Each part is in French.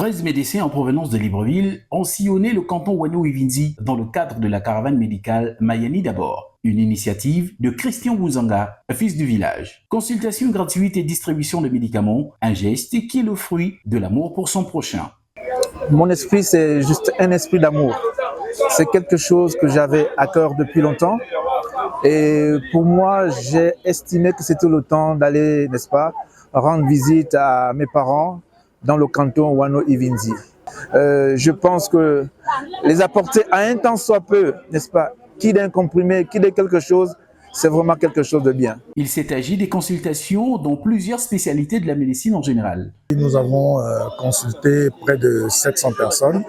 13 médecins en provenance de Libreville ont sillonné le canton Wano-Uvinzi dans le cadre de la caravane médicale Mayani d'abord, une initiative de Christian Bouzanga, fils du village. Consultation gratuite et distribution de médicaments, un geste qui est le fruit de l'amour pour son prochain. Mon esprit, c'est juste un esprit d'amour. C'est quelque chose que j'avais à cœur depuis longtemps. Et pour moi, j'ai estimé que c'était le temps d'aller, n'est-ce pas, rendre visite à mes parents dans le canton Wano-Uvinzi. Je pense que les apporter à un temps soit peu, n'est-ce pas, qui d'un comprimé, qui de quelque chose, c'est vraiment quelque chose de bien. Il s'est agi des consultations dans plusieurs spécialités de la médecine en général. Nous avons consulté près de 700 personnes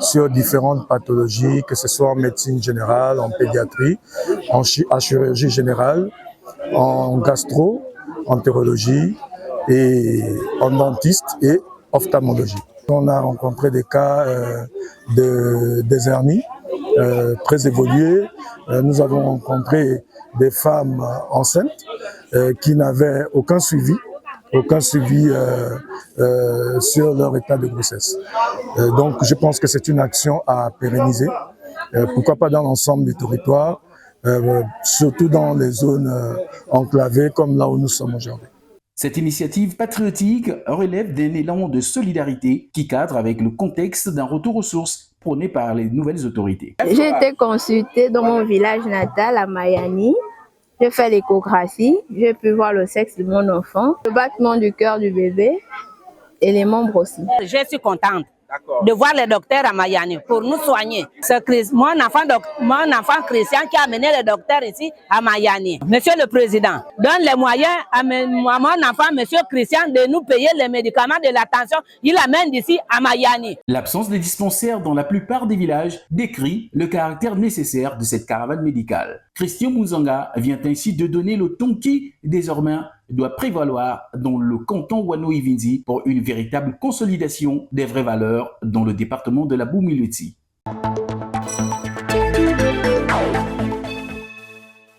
sur différentes pathologies, que ce soit en médecine générale, en pédiatrie, en chirurgie générale, en gastro, entérologie et en dentiste et ophtalmologie. On a rencontré des cas des hernies très évolués. Nous avons rencontré des femmes enceintes qui n'avaient aucun suivi sur leur état de grossesse. Donc je pense que c'est une action à pérenniser, pourquoi pas dans l'ensemble du territoire, surtout dans les zones enclavées comme là où nous sommes aujourd'hui. Cette initiative patriotique relève d'un élan de solidarité qui cadre avec le contexte d'un retour aux sources prôné par les nouvelles autorités. J'ai été consultée dans mon village natal à Mayani. J'ai fait l'échographie, j'ai pu voir le sexe de mon enfant, le battement du cœur du bébé et les membres aussi. Je suis contente de voir les docteurs à Mayani pour nous soigner. C'est mon enfant Christian qui a amené les docteurs ici à Mayani. Monsieur le Président, donne les moyens à mon enfant, Monsieur Christian, de nous payer les médicaments de la tension. Il l'amène d'ici à Mayani. L'absence de dispensaires dans la plupart des villages décrit le caractère nécessaire de cette caravane médicale. Christian Bouzanga vient ainsi de donner le ton qui, désormais, doit prévaloir dans le canton Wano-Uvinzi pour une véritable consolidation des vraies valeurs dans le département de la Boumiloti.